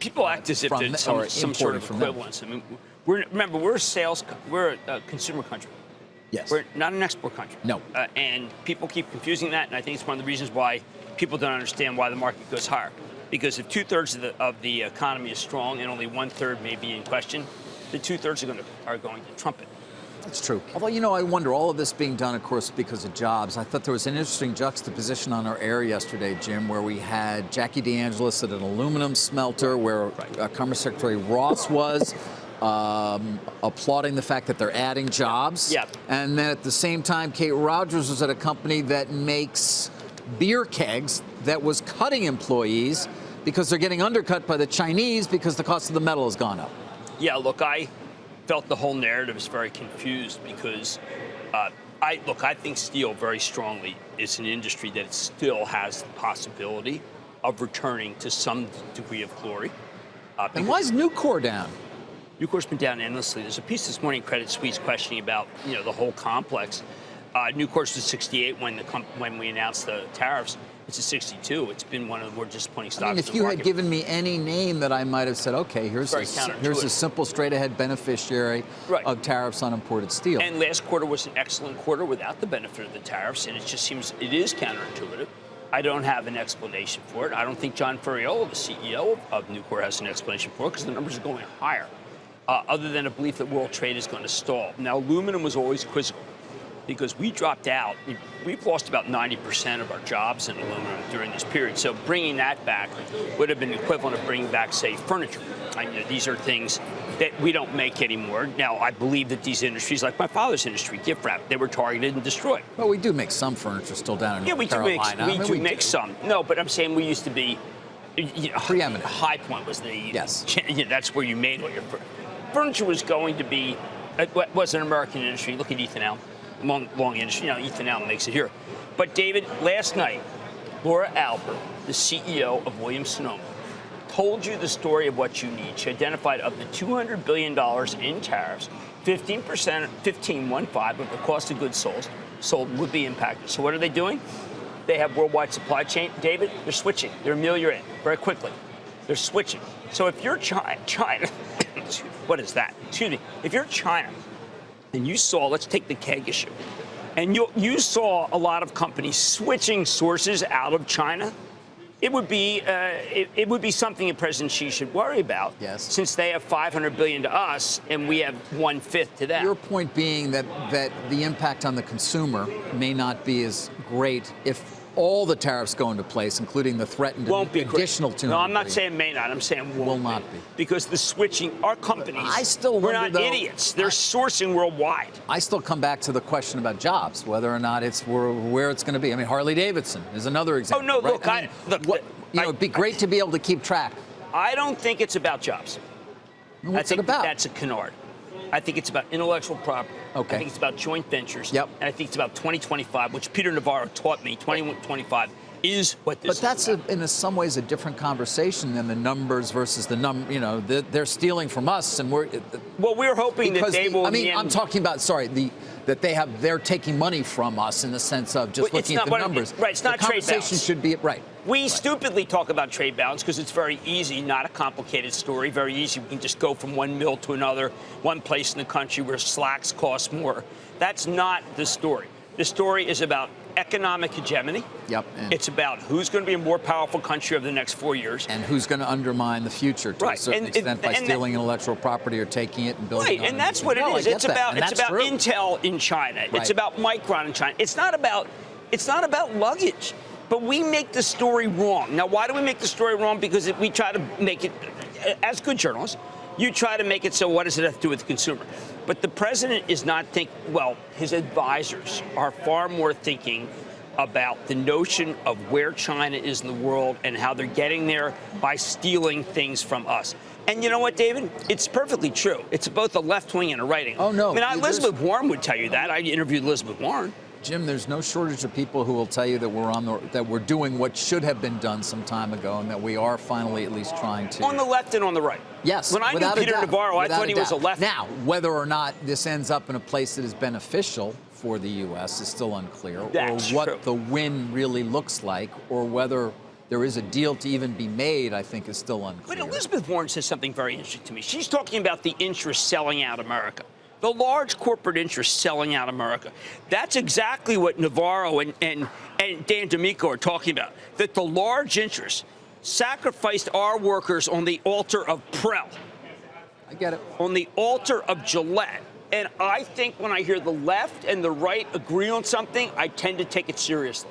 people act as if there's some sort of equivalence. I mean, remember, we're a consumer country. Yes. We're not an export country. No. And people keep confusing that, and I think it's one of the reasons why people don't understand why the market goes higher. Because if 2/3 of the economy is strong and only 1/3 may be in question, the 2/3 are going to trump it. That's true. Although, I wonder, all of this being done, of course, because of jobs. I thought there was an interesting juxtaposition on our air yesterday, Jim, where we had Jackie DeAngelis at an aluminum smelter where Commerce Secretary Ross was applauding the fact that they're adding jobs. Yep. And then at the same time, Kate Rogers was at a company that makes beer kegs that was cutting employees because they're getting undercut by the Chinese because the cost of the metal has gone up. Yeah, look, I felt the whole narrative is very confused because, I think steel very strongly is an industry that still has the possibility of returning to some degree of glory. And why is Nucor down? Nucor's been down endlessly. There's a piece this morning, Credit Suisse, questioning about the whole complex. Nucor's was 68 when we announced the tariffs. It's a 62. It's been one of the more disappointing stocks. I mean, if you had given me any name that I might have said, okay, here's a simple, straight-ahead beneficiary of tariffs on imported steel. And last quarter was an excellent quarter without the benefit of the tariffs, and it just seems it is counterintuitive. I don't have an explanation for it. I don't think John Ferriola, the CEO of Nucor, has an explanation for it because the numbers are going higher, other than a belief that world trade is going to stall. Now, aluminum was always quizzical, because we dropped out. We've lost about 90% of our jobs in aluminum during this period. So bringing that back would have been equivalent of bringing back, say, furniture. These are things that we don't make anymore. Now, I believe that these industries, like my father's industry, gift wrap, they were targeted and destroyed. Well, we do make some furniture still down in North Carolina. We do make some. No, but I'm saying we used to be preeminent. High Point was the that's where you made all your furniture was going to be. It was an American industry. Look at Ethan Allen. Long industry. Ethan Allen makes it here. But, David, last night, Laura Albert, the CEO of Williams-Sonoma, told you the story of what you need. She identified up to $200 billion in tariffs, 15% of the cost of goods sold would be impacted. So what are they doing? They have worldwide supply chain. David, they're switching. They're ameliorating very quickly. They're switching. So if you're China, what is that? Excuse me. If you're China, and you saw, let's take the keg issue, and you saw a lot of companies switching sources out of China, it would be something that President Xi should worry about. Yes. Since they have $500 billion to us and we have 1/5 to them. Your point being that the impact on the consumer may not be as great if all the tariffs go into place, including the threatened additional 200. No, I'm not saying may not. I'm saying will not be. Because the switching, our companies, we're not idiots. They're sourcing worldwide. I still come back to the question about jobs, whether or not it's where it's going to be. I mean, Harley Davidson is another example. Oh, no, right? look, it'd be great to be able to keep track. I don't think it's about jobs. What's it about? That's a canard. I think it's about intellectual property. Okay. I think it's about joint ventures. Yep. And I think it's about 2025, which Peter Navarro taught me. 2025 is what this is. But that's in some ways a different conversation than the numbers versus the number. They're stealing from us, and we're. Well, we're hoping that they will. I'm talking about that they're taking money from us in the sense of just looking at the numbers. Right. It's not trade balance. The conversation should be right. We stupidly talk about trade balance because it's very easy, not a complicated story. Very easy. We can just go from one mill to another, one place in the country where slacks cost more. That's not the story. The story is about economic hegemony. Yep. It's about who's going to be a more powerful country over the next 4 years. And who's going to undermine the future to a certain extent by stealing intellectual property or taking it and building and that's what it is. It's about Intel in China. Right. It's about Micron in China. It's not about luggage. But we make the story wrong. Now, why do we make the story wrong? Because we try to make it, as good journalists, you try to make it so what does it have to do with the consumer? But the president is not his advisors are far more thinking about the notion of where China is in the world and how they're getting there by stealing things from us. And you know what, David? It's perfectly true. It's both a left wing and a right wing. Oh, no. I mean, Elizabeth Warren would tell you that. I interviewed Elizabeth Warren. Jim, there's no shortage of people who will tell you that we're doing what should have been done some time ago, and that we are finally at least trying to. On the left and on the right. Yes. When I knew Peter Navarro, I thought he was a left. Now, whether or not this ends up in a place that is beneficial for the U.S. is still unclear, or what the win really looks like, or whether there is a deal to even be made, I think, is still unclear. But Elizabeth Warren says something very interesting to me. She's talking about the interests selling out America. The large corporate interests selling out America. That's exactly what Navarro and Dan D'Amico are talking about, that the large interests sacrificed our workers on the altar of Prel. I get it. On the altar of Gillette. And I think when I hear the left and the right agree on something, I tend to take it seriously.